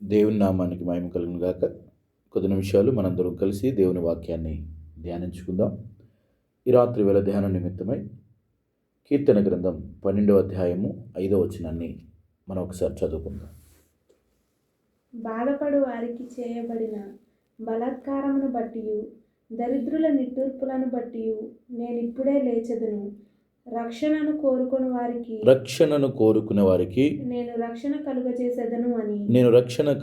దేవుని నామానికి మహిమ కలుగును గాక. కొద్ది నిమిషాలు మనందరం కలిసి దేవుని వాక్యాన్ని ధ్యానించుకుందాం. ఈ రాత్రి వేళ ధ్యానం నిమిత్తమై కీర్తన గ్రంథం 12వ అధ్యాయము 5వ వచనాన్ని మనం ఒకసారి చదువుకుందాం. బాధపడు వారికి చేయబడిన బలాత్కారమును బట్టియు దరిద్రుల నిట్టూర్పులను బట్టియు నేనిప్పుడే లేచెదను. రక్షణను కోరుకునే వారికి నేను రక్షణ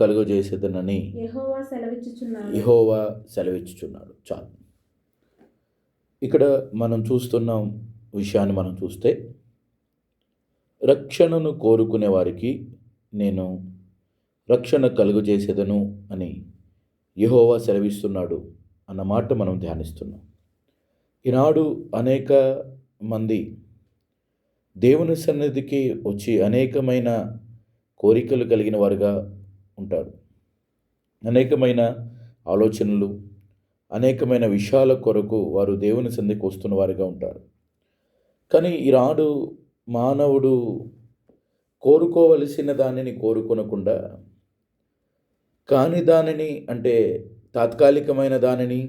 కలుగజేసేదనని యెహోవా సెలవిచ్చుచున్నాడు. చాలు. ఇక్కడ మనం చూస్తున్న విషయాన్ని మనం చూస్తే, రక్షణను కోరుకునే వారికి నేను రక్షణ కలుగజేసేదను అని యెహోవా సెలవిస్తున్నాడు అన్న మాట మనం ధ్యానిస్తున్నాం. ఈనాడు అనేక మంది దేవుని సన్నిధికి వచ్చి అనేకమైన కోరికలు కలిగిన వారుగా ఉంటారు. అనేకమైన ఆలోచనలు, అనేకమైన విషయాల కొరకు వారు దేవుని సన్నిధికి వస్తున్న వారుగా ఉంటారు. కానీ ఈనాడు మానవుడు కోరుకోవలసిన దానిని కోరుకొనకుండా, కాని దానిని, అంటే తాత్కాలికమైన దానిని,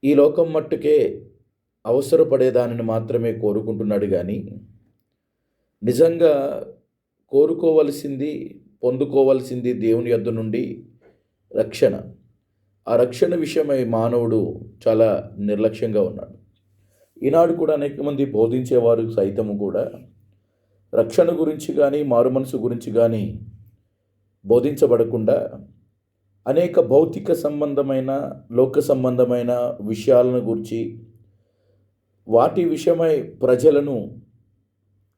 ఈ లోకం మట్టుకే అవసరపడే దానిని మాత్రమే కోరుకుంటున్నాడు. కానీ నిజంగా పొందుకోవలసింది దేవుని యొద్ద నుండి రక్షణ. ఆ రక్షణ విషయమై మానవుడు చాలా నిర్లక్ష్యంగా ఉన్నాడు. ఈనాడు కూడా అనేక మంది బోధించేవారు సైతము కూడా రక్షణ గురించి కానీ, మారు మనసు గురించి కానీ బోధించబడకుండా అనేక భౌతిక సంబంధమైన, లోక సంబంధమైన విషయాలను గురించి, వాటి విషయమై ప్రజలను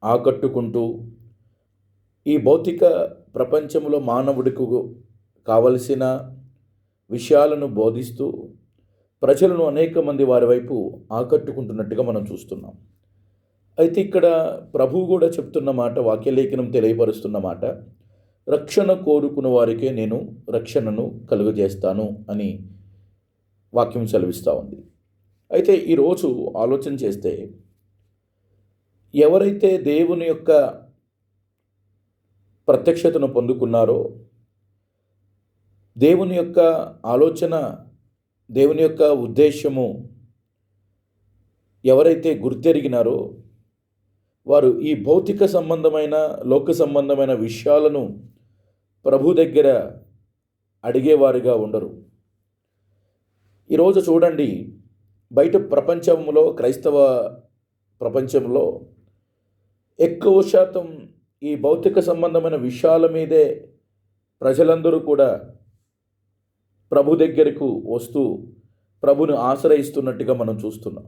ఆకట్టుకుంటూ, ఈ భౌతిక ప్రపంచంలో మానవుడికి కావలసిన విషయాలను బోధిస్తూ ప్రజలను అనేక మంది వారి వైపు ఆకట్టుకుంటున్నట్టుగా మనం చూస్తున్నాం. అయితే ఇక్కడ ప్రభువు కూడా చెప్తున్న మాట, వాక్యలేఖనం తెలియపరుస్తున్న మాట, రక్షణ కోరుకున్న వారికే నేను రక్షణను కలుగజేస్తాను అని వాక్యం సెలవిస్తూ ఉంది. అయితే ఈరోజు ఆలోచన చేస్తే, ఎవరైతే దేవుని యొక్క ప్రత్యక్షతను పొందుకున్నారో, దేవుని యొక్క ఆలోచన, దేవుని యొక్క ఉద్దేశము ఎవరైతే గుర్తెరిగినారో, వారు ఈ భౌతిక సంబంధమైన, లోక సంబంధమైన విషయాలను ప్రభు దగ్గర అడిగేవారుగా ఉండరు. ఈరోజు చూడండి, బయట ప్రపంచంలో, క్రైస్తవ ప్రపంచంలో ఎక్కువ శాతం ఈ భౌతిక సంబంధమైన విషయాల మీదే ప్రజలందరూ కూడా ప్రభు దగ్గరకు వస్తూ ప్రభుని ఆశ్రయిస్తున్నట్టుగా మనం చూస్తున్నాం.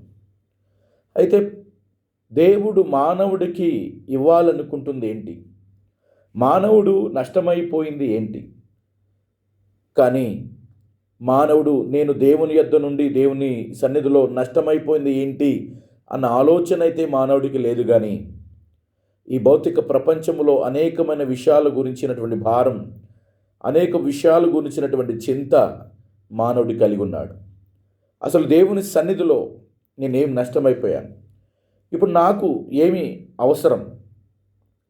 అయితే దేవుడు మానవుడికి ఇవ్వాలనుకుంటుంది ఏంటి? మానవుడు నష్టమైపోయింది ఏంటి? కానీ మానవుడు, నేను దేవుని యొద్ద నుండి, దేవుని సన్నిధిలో నష్టమైపోయింది ఏంటి అన్న ఆలోచన అయితే మానవుడికి లేదు. కానీ ఈ భౌతిక ప్రపంచంలో అనేకమైన విషయాల గురించినటువంటి భారం, అనేక విషయాల గురించినటువంటి చింత మానవుడి కలిగి ఉన్నాడు. అసలు దేవుని సన్నిధిలో నేనేం నష్టమైపోయాను, ఇప్పుడు నాకు ఏమి అవసరం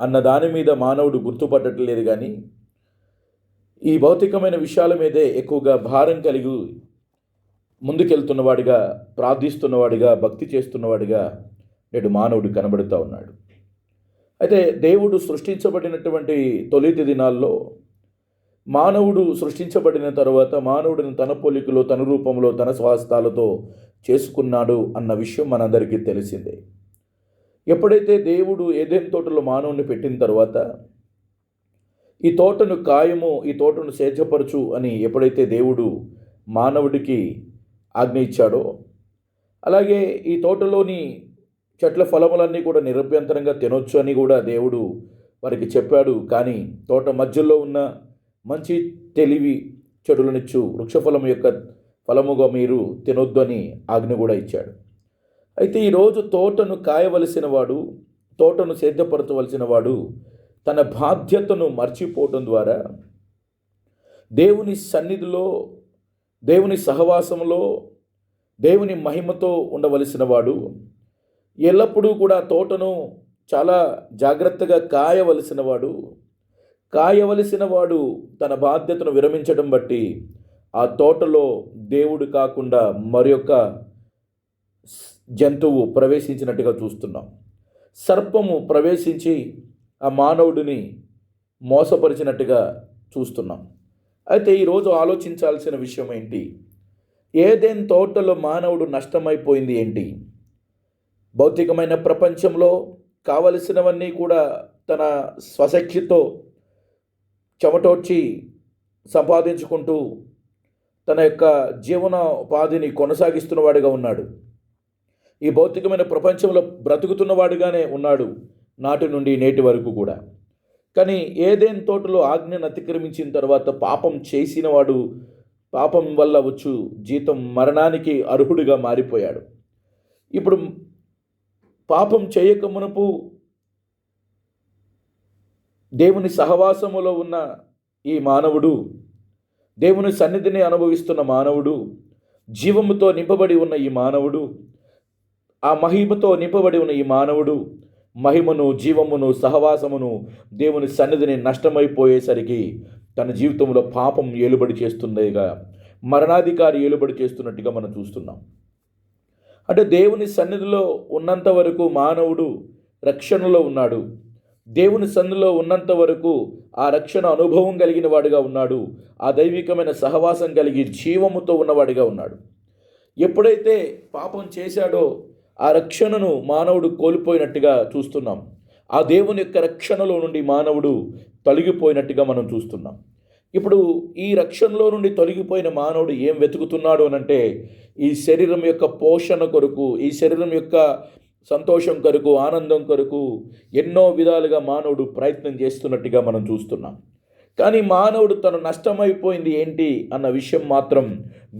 అన్న దాని మీద మానవుడు గుర్తుపట్టట్లేదు. కానీ ఈ భౌతికమైన విషయాల మీదే ఎక్కువగా భారం కలిగి ముందుకెళ్తున్నవాడిగా, ప్రార్థిస్తున్నవాడిగా, భక్తి చేస్తున్నవాడిగా నేడు మానవుడు కనబడుతూ ఉన్నాడు. అయితే దేవుడు సృష్టించబడినటువంటి తొలిటి దినాల్లో, మానవుడు సృష్టించబడిన తర్వాత మానవుడిని తన పోలికలో, తన రూపంలో, తన స్వహస్తాలతో చేసుకున్నాడు అన్న విషయం మనందరికీ తెలిసిందే. ఎప్పుడైతే దేవుడు ఏదెన్ తోటలో మానవుని పెట్టిన తర్వాత, ఈ తోటను కాయము, ఈ తోటను సేద్యపరచు అని ఎప్పుడైతే దేవుడు మానవుడికి ఆజ్ఞ ఇచ్చాడో, అలాగే ఈ తోటలోని చెట్ల ఫలములన్నీ కూడా నిరభ్యంతరంగా తినొచ్చు అని కూడా దేవుడు వారికి చెప్పాడు. కానీ తోట మధ్యలో ఉన్న మంచి తెలివి చెడులనిచ్చు వృక్షఫలము యొక్క ఫలముగా మీరు తినొద్దు అని ఆజ్ఞ కూడా ఇచ్చాడు. అయితే ఈరోజు తోటను కాయవలసిన వాడు, తోటను సేద్యపరచవలసిన వాడు తన బాధ్యతను మర్చిపోవడం ద్వారా దేవుని సన్నిధిలో, దేవుని సహవాసంలో, దేవుని మహిమతో ఉండవలసిన వాడు ఎల్లప్పుడూ కూడా తోటను చాలా జాగ్రత్తగా కాయవలసిన వాడు కాయవలసిన వాడు తన బాధ్యతను విరమించడం బట్టి ఆ తోటలో దేవుడు కాకుండా మరొక జంతువు ప్రవేశించినట్టుగా చూస్తున్నాం. సర్పము ప్రవేశించి ఆ మానవుడిని మోసపరిచినట్టుగా చూస్తున్నాం. అయితే ఈరోజు ఆలోచించాల్సిన విషయం ఏంటి? ఏదెన్ తోటలో మానవుడు నష్టమైపోయింది ఏంటి? భౌతికమైన ప్రపంచంలో కావలసినవన్నీ కూడా తన స్వశక్తితో చెమటోడ్చి సంపాదించుకుంటూ తన యొక్క జీవనోపాధిని కొనసాగిస్తున్నవాడిగా ఉన్నాడు. ఈ భౌతికమైన ప్రపంచంలో బ్రతుకుతున్నవాడుగానే ఉన్నాడు నాటి నుండి నేటి వరకు కూడా. కానీ ఏదెన్ తోటలో ఆజ్ఞను అతిక్రమించిన తర్వాత పాపం చేసినవాడు పాపం వల్ల వచ్చు జీతం మరణానికి అర్హుడిగా మారిపోయాడు. ఇప్పుడు పాపం చేయక మునుపు దేవుని సహవాసములో ఉన్న ఈ మానవుడు, దేవుని సన్నిధిని అనుభవిస్తున్న మానవుడు, జీవముతో నింపబడి ఉన్న ఈ మానవుడు, ఆ మహిమతో నింపబడి ఉన్న ఈ మానవుడు మహిమను, జీవమును, సహవాసమును, దేవుని సన్నిధిని నష్టమైపోయేసరికి తన జీవితంలో పాపం ఏలుబడి చేస్తుండగా మరణాధికారి ఏలుబడి చేస్తున్నట్టుగా మనం చూస్తున్నాం. అంటే దేవుని సన్నిధిలో ఉన్నంత వరకు మానవుడు రక్షణలో ఉన్నాడు. దేవుని సన్నిధిలో ఉన్నంత వరకు ఆ రక్షణ అనుభవం కలిగిన వాడిగా ఉన్నాడు. ఆ దైవికమైన సహవాసం కలిగి జీవముతో ఉన్నవాడిగా ఉన్నాడు. ఎప్పుడైతే పాపం చేశాడో ఆ రక్షణను మానవుడు కోల్పోయినట్టుగా చూస్తున్నాం. ఆ దేవుని యొక్క రక్షణలో నుండి మానవుడు తొలగిపోయినట్టుగా మనం చూస్తున్నాం. ఇప్పుడు ఈ రక్షణలో నుండి తొలగిపోయిన మానవుడు ఏం వెతుకుతున్నాడు అనంటే, ఈ శరీరం యొక్క పోషణ కొరకు, ఈ శరీరం యొక్క సంతోషం కొరకు, ఆనందం కొరకు ఎన్నో విధాలుగా మానవుడు ప్రయత్నం చేస్తున్నట్టుగా మనం చూస్తున్నాం. కానీ మానవుడు తను నష్టమైపోయింది ఏంటి అన్న విషయం మాత్రం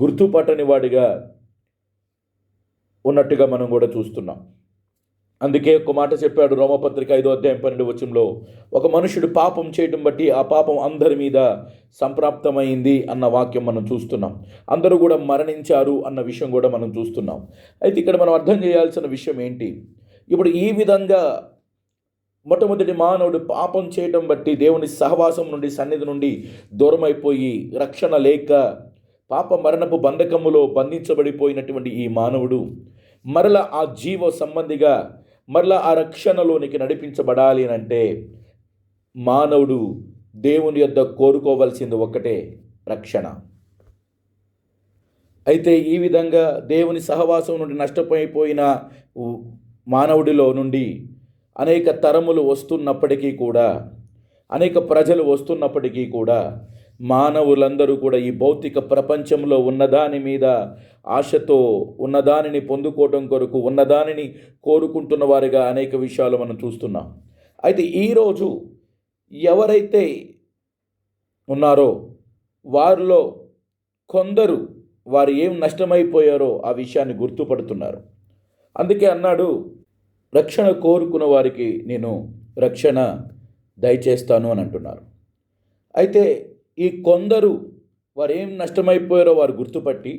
గుర్తుపట్టని వాడిగా ఉన్నట్టుగా మనం కూడా చూస్తున్నాం. అందుకే ఒక మాట చెప్పాడు రోమపత్రిక 5:12 ఒక మనుషుడు పాపం చేయడం బట్టి ఆ పాపం అందరి మీద సంప్రాప్తమైంది అన్న వాక్యం మనం చూస్తున్నాం. అందరూ కూడా మరణించారు అన్న విషయం కూడా మనం చూస్తున్నాం. అయితే ఇక్కడ మనం అర్థం చేయాల్సిన విషయం ఏంటి? ఇప్పుడు ఈ విధంగా మొట్టమొదటి మానవుడు పాపం చేయడం బట్టి దేవుని సహవాసం నుండి, సన్నిధి నుండి దూరం అయిపోయి రక్షణ లేక పాప మరణపు బంధకములో బంధించబడిపోయినటువంటి ఈ మానవుడు మరల ఆ జీవ సంబంధిగా మరలా ఆ రక్షణలోనికి నడిపించబడాలి అంటే మానవుడు దేవుని యొద్ద కోరుకోవలసింది ఒక్కటే, రక్షణ. అయితే ఈ విధంగా దేవుని సహవాసం నుండి నష్టపోయిపోయిన మానవుడిలో నుండి అనేక తరములు వస్తున్నప్పటికీ కూడా, అనేక ప్రజలు వస్తున్నప్పటికీ కూడా మానవులందరూ కూడా ఈ భౌతిక ప్రపంచంలో ఉన్నదాని మీద ఆశతో ఉన్నదానిని పొందుకోవటం కొరకు ఉన్నదానిని కోరుకుంటున్న వారిగా అనేక విషయాలు మనం చూస్తున్నాం. అయితే ఈరోజు ఎవరైతే ఉన్నారో వారిలో కొందరు వారు ఏం నష్టమైపోయారో ఆ విషయాన్ని గుర్తుపడుతున్నారు. అందుకే అన్నాడు, రక్షణ కోరుకున్న వారికి నేను రక్షణ దయచేస్తాను అని అంటున్నారు. అయితే ఈ కొందరు వారు ఏం నష్టమైపోయారో వారు గుర్తుపట్టి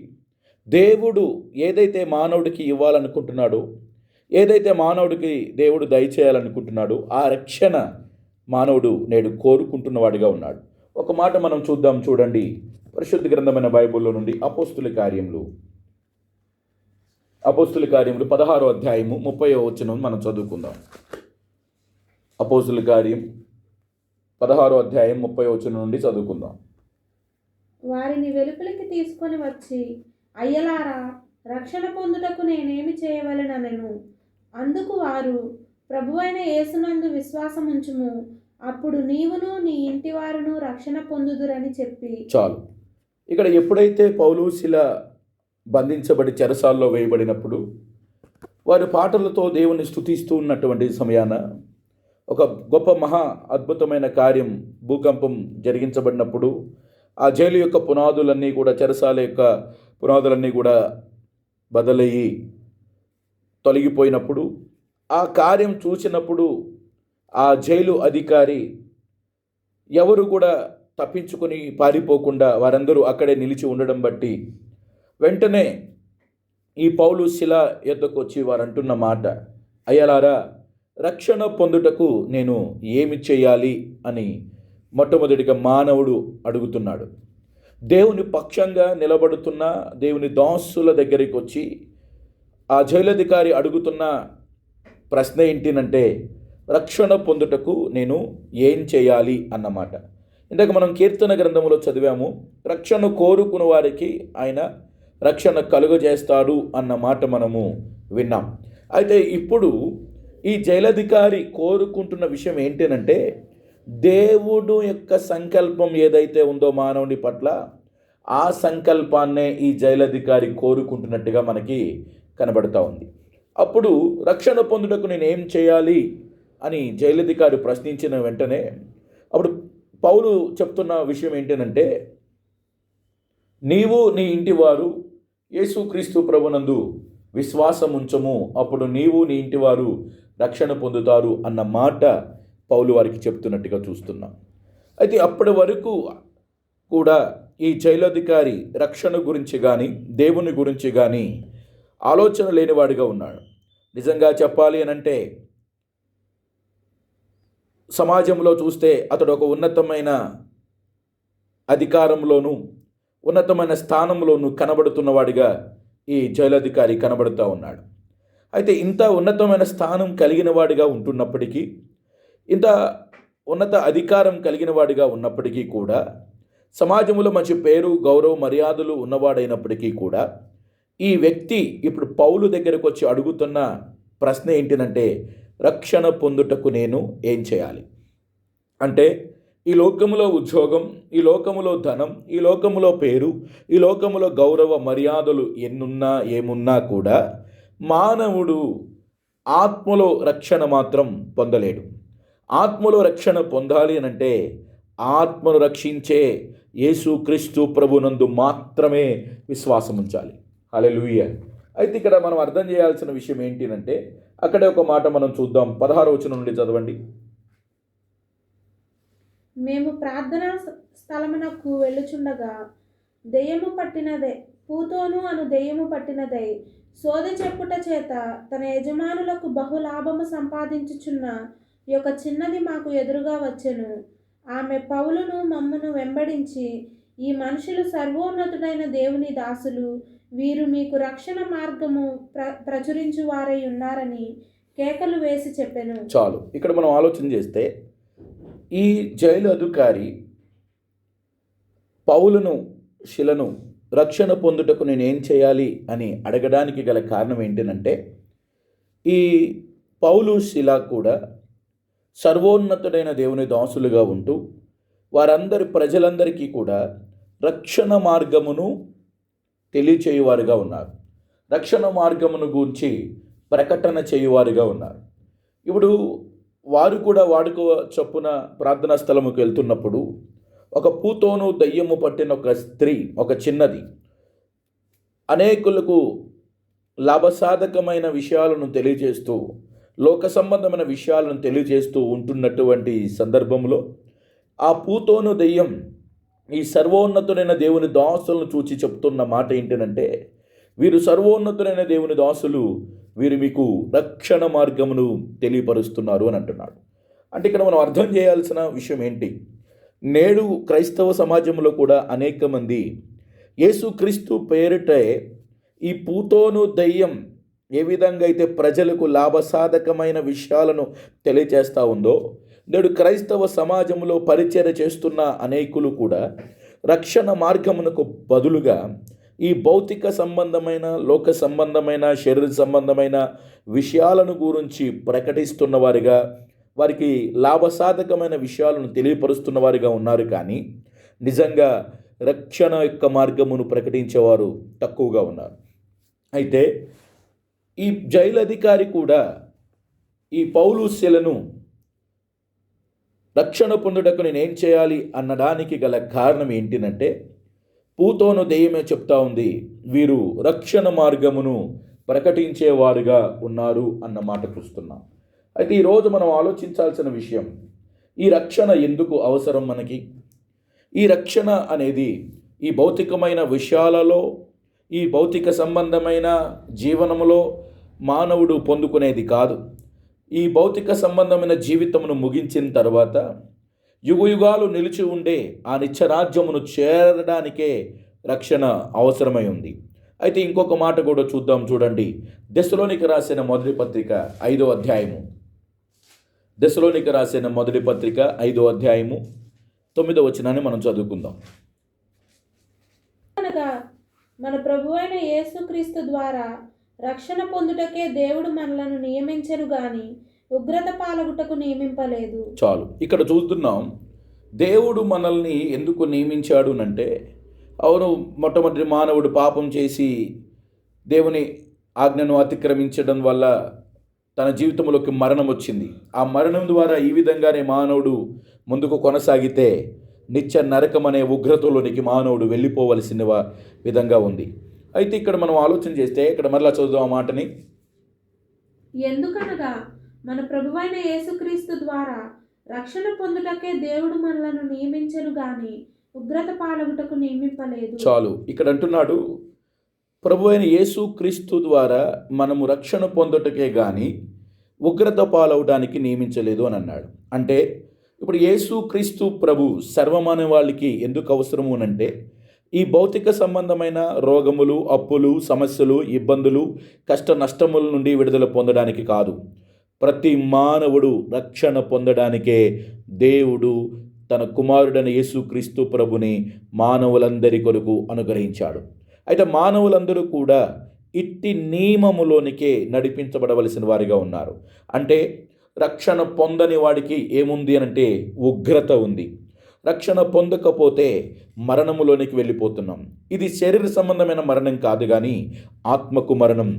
దేవుడు ఏదైతే మానవుడికి ఇవ్వాలనుకుంటున్నాడో, ఏదైతే మానవుడికి దేవుడు దయచేయాలనుకుంటున్నాడో ఆ రక్షణ మానవుడు నేడు కోరుకుంటున్నవాడిగా ఉన్నాడు. ఒక మాట మనం చూద్దాం, చూడండి. పరిశుద్ధ గ్రంథమైన బైబిల్లో నుండి అపోస్తుల కార్యములు 16వ అధ్యాయము 30వ వచనం మనం చదువుకుందాం. అపోస్తుల కార్యం 16వ అధ్యాయం 30వ వచనం నుండి చదువుకుందాం. వారిని వెలుపలికి తీసుకొని వచ్చి, అయ్యలారా, రక్షణ పొందుటకు నేనేమి చేయవలెననెను. అందుకు వారు, ప్రభువైన యేసునందు విశ్వాసముంచుము, అప్పుడు నీవును నీ ఇంటివారును రక్షణ పొందుదురని చెప్పి. చాలు. ఇక్కడ ఎప్పుడైతే పౌలు శిల బంధించబడి చెరసాల్లో వేయబడినప్పుడు వారి పాటలతో దేవుని స్తుతిస్తూ ఉన్నటువంటి సమయాన ఒక గొప్ప మహా అద్భుతమైన కార్యం, భూకంపం జరిగించబడినప్పుడు ఆ జైలు యొక్క పునాదులన్నీ కూడా, చెరసాల యొక్క పునాదులన్నీ కూడా బదలయ్యి తొలగిపోయినప్పుడు ఆ కార్యం చూసినప్పుడు ఆ జైలు అధికారి ఎవరు కూడా తప్పించుకొని పారిపోకుండా వారందరూ అక్కడే నిలిచి ఉండడం బట్టి వెంటనే ఈ పౌలు శిల యొద్దకు వచ్చి వారు అంటున్న మాట, అయ్యలారా, రక్షణ పొందుటకు నేను ఏమి చేయాలి అని మొట్టమొదటిగా మానవుడు అడుగుతున్నాడు. దేవుని పక్షంగా నిలబడుతున్న దేవుని దాసుల దగ్గరికి వచ్చి ఆ జైలధికారి అడుగుతున్న ప్రశ్న ఏంటినంటే, రక్షణ పొందుటకు నేను ఏం చేయాలి అన్నమాట. ఇందాక మనం కీర్తన గ్రంథంలో చదివాము, రక్షణ కోరుకున్న వారికి ఆయన రక్షణ కలుగజేస్తాడు అన్న మాట మనము విన్నాం. అయితే ఇప్పుడు ఈ జైలధికారి కోరుకుంటున్న విషయం ఏంటంటే, దేవుడు యొక్క సంకల్పం ఏదైతే ఉందో మానవుని పట్ల, ఆ సంకల్పాన్నే ఈ జైలధికారి కోరుకుంటున్నట్టుగా మనకి కనబడతా ఉంది. అప్పుడు రక్షణ పొందుటకు నేను ఏం చేయాలి అని జైలధికారి ప్రశ్నించిన వెంటనే అప్పుడు పౌలు చెప్తున్న విషయం ఏంటంటే, నీవు నీ ఇంటి వారు యేసుక్రీస్తు ప్రభునందు విశ్వాసం ఉంచము, అప్పుడు నీవు నీ ఇంటి వారు రక్షణ పొందుతారు అన్న మాట పౌలు వారికి చెప్తున్నట్టుగా చూస్తున్నాం. అయితే అప్పటి వరకు కూడా ఈ జైలధికారి రక్షణ గురించి కానీ దేవుని గురించి కానీ ఆలోచన లేనివాడిగా ఉన్నాడు. నిజంగా చెప్పాలి అనంటే సమాజంలో చూస్తే అతడు ఒక ఉన్నతమైన అధికారంలోనూ ఉన్నతమైన స్థానంలోనూ కనబడుతున్నవాడిగా ఈ జైలధికారి కనబడుతూ ఉన్నాడు. అయితే ఇంత ఉన్నతమైన స్థానం కలిగిన వాడిగా ఉంటున్నప్పటికీ, ఇంత ఉన్నత అధికారం కలిగిన వాడిగా ఉన్నప్పటికీ కూడా, సమాజంలో మంచి పేరు గౌరవ మర్యాదలు ఉన్నవాడైనప్పటికీ కూడా, ఈ వ్యక్తి ఇప్పుడు పౌలు దగ్గరకు వచ్చి అడుగుతున్న ప్రశ్న ఏంటినంటే, రక్షణ పొందుటకు నేను ఏం చేయాలి? అంటే ఈ లోకములో ఉద్యోగం, ఈ లోకములో ధనం, ఈ లోకములో పేరు, ఈ లోకములో గౌరవ మర్యాదలు ఎన్నున్నా ఏమున్నా కూడా మానవుడు ఆత్మలో రక్షణ మాత్రం పొందలేడు. ఆత్మలో రక్షణ పొందాలి అనంటే ఆత్మను రక్షించే యేసుక్రీస్తు ప్రభునందు మాత్రమే విశ్వాసం ఉంచాలి. హల్లెలూయా. అయితే ఇక్కడ మనం అర్థం చేయాల్సిన విషయం ఏంటి అంటే, అక్కడే ఒక మాట మనం చూద్దాం. 16వ వచనం నుండి చదవండి. మేము ప్రార్థనా స్థలమునకు వెళ్ళుచుండగా దెయ్యము పట్టినదే పూతోను అను దెయ్యము పట్టినదై సోదె చెప్పుట చేత తన యజమానులకు బహులాభము సంపాదించుచున్న యొక్క చిన్నది మాకు ఎదురుగా వచ్చెను. ఆమె పౌలును మమ్మను వెంబడించి, ఈ మనుషులు సర్వోన్నతుడైన దేవుని దాసులు, వీరు మీకు రక్షణ మార్గము ప్రచురించు వారై ఉన్నారని కేకలు వేసి చెప్పెను. చాలు. ఇక్కడ మనం ఆలోచన చేస్తే ఈ జైలు అధికారి పౌలును శిలను రక్షణ పొందుటకు నేను ఏం చేయాలి అని అడగడానికి గల కారణం ఏంటంటే, ఈ పౌలు శిల కూడా సర్వోన్నతుడైన దేవుని దాసులుగా ఉంటూ వారందరి ప్రజలందరికీ కూడా రక్షణ మార్గమును తెలియచేయువారుగా ఉన్నారు. రక్షణ మార్గమును గురించి ప్రకటన చేయువారుగా ఉన్నారు. ఇప్పుడు వారు కూడా వాడుక చొప్పున ప్రార్థనా స్థలముకు వెళ్తున్నప్పుడు ఒక పూతోను దయ్యము పట్టిన ఒక స్త్రీ, ఒక చిన్నది, అనేకులకు లాభసాధకమైన విషయాలను తెలియజేస్తూ, లోక సంబంధమైన విషయాలను తెలియజేస్తూ ఉంటున్నటువంటి సందర్భంలో ఆ పూతోను దెయ్యం ఈ సర్వోన్నతుడైన దేవుని దాసులను చూచి చెప్తున్న మాట ఏంటంటే, వీరు సర్వోన్నతుడైన దేవుని దాసులు, వీరు మీకు రక్షణ మార్గమును తెలియపరుస్తున్నారు అని అంటున్నాడు. అంటే ఇక్కడ మనం అర్థం చేయాల్సిన విషయం ఏంటి? నేడు క్రైస్తవ సమాజంలో కూడా అనేక మంది యేసుక్రీస్తు పేరిటే ఈ పూతోను దయ్యం ఏ విధంగా అయితే ప్రజలకు లాభసాధకమైన విషయాలను తెలియజేస్తూ ఉందో, నేడు క్రైస్తవ సమాజంలో పరిచర్య చేస్తున్న అనేకులు కూడా రక్షణ మార్గమునకు బదులుగా ఈ భౌతిక సంబంధమైన, లోక సంబంధమైన, శరీర సంబంధమైన విషయాలను గురించి ప్రకటిస్తున్న వారిగా, వారికి లాభసాధకమైన విషయాలను తెలియపరుస్తున్న వారిగా ఉన్నారు. కానీ నిజంగా రక్షణ యొక్క మార్గమును ప్రకటించేవారు తక్కువగా ఉన్నారు. అయితే ఈ జైలు అధికారి కూడా ఈ పౌలు శిలను రక్షణ పొందుటకు నేనేం చేయాలి అనడానికి గల కారణం ఏంటినంటే, పూతోను దెయ్యమే చెప్తా ఉంది, వీరు రక్షణ మార్గమును ప్రకటించేవారుగా ఉన్నారు అన్న మాట చూస్తున్నాం. అయితే ఈరోజు మనం ఆలోచించాల్సిన విషయం, ఈ రక్షణ ఎందుకు అవసరం మనకి? ఈ రక్షణ అనేది ఈ భౌతికమైన విషయాలలో, ఈ భౌతిక సంబంధమైన జీవనములో మానవుడు పొందుకునేది కాదు. ఈ భౌతిక సంబంధమైన జీవితమును ముగించిన తర్వాత యుగయుగాలు నిలిచి ఉండే ఆ నిత్యరాజ్యమును చేరడానికే రక్షణ అవసరమై ఉంది. అయితే ఇంకొక మాట కూడా చూద్దాం, చూడండి. దెస్సలోనికి రాసిన మొదటి పత్రిక 5వ అధ్యాయము. దెస్సలోనికి రాసిన మొదటి పత్రిక 5వ అధ్యాయము 9వ వచనాన్ని మనం చదువుకుందాం. అనగా మన ప్రభువైన యేసుక్రీస్తు ద్వారా రక్షణ పొందుటకే దేవుడు మనలను నియమించెను గాని ఉగ్రత పాలగుటకు నియమింపలేదు. చాలు. ఇక్కడ చూస్తున్నాం దేవుడు మనల్ని ఎందుకు నియమించాడు అంటే, అవును, మొట్టమొదటి మానవుడు పాపం చేసి దేవుని ఆజ్ఞను అతిక్రమించడం వల్ల తన జీవితంలోకి మరణం వచ్చింది. ఆ మరణం ద్వారా ఈ విధంగానే మానవుడు ముందుకు కొనసాగితే నిత్య నరకం అనే ఉగ్రతలోనికి మానవుడు వెళ్ళిపోవలసిన విధంగా ఉంది. అయితే ఇక్కడ మనం ఆలోచన చేస్తే, ఇక్కడ మరలా చదువుదాం ఆ మాటని. ఎందుకనగా మన ప్రభువైన యేసుక్రీస్తు ద్వారా రక్షణ పొందుటకే దేవుడు మనలను నియమించెను గాని ఉగ్రత పాలగుటకు నియమింపలేదు. చాలు. ఇక్కడ అంటున్నాడు, ప్రభు అయిన యేసుక్రీస్తు ద్వారా మనము రక్షణ పొందుటకే కానీ ఉగ్రత పాలవడానికి నియమించలేదు అని అన్నాడు. అంటే ఇప్పుడు యేసుక్రీస్తు ప్రభు సర్వమానవ వాళ్ళకి ఎందుకు అవసరము అంటే, ఈ భౌతిక సంబంధమైన రోగములు, అప్పులు, సమస్యలు, ఇబ్బందులు, కష్ట నష్టముల నుండి విడుదల పొందడానికి కాదు. ప్రతి మానవుడు రక్షణ పొందడానికే దేవుడు తన కుమారుడైన యేసుక్రీస్తు ప్రభుని మానవులందరి కొరకు అనుగ్రహించాడు. అయితే మానవులందరూ కూడా ఇట్టి నియమములోనికే నడిపించబడవలసిన వారిగా ఉన్నారు. అంటే రక్షణ పొందని వాడికి ఏముంది అంటే ఉగ్రత ఉంది. రక్షణ పొందకపోతే మరణములోనికి వెళ్ళిపోతున్నాం. ఇది శరీర సంబంధమైన మరణం కాదు కానీ ఆత్మకు మరణం.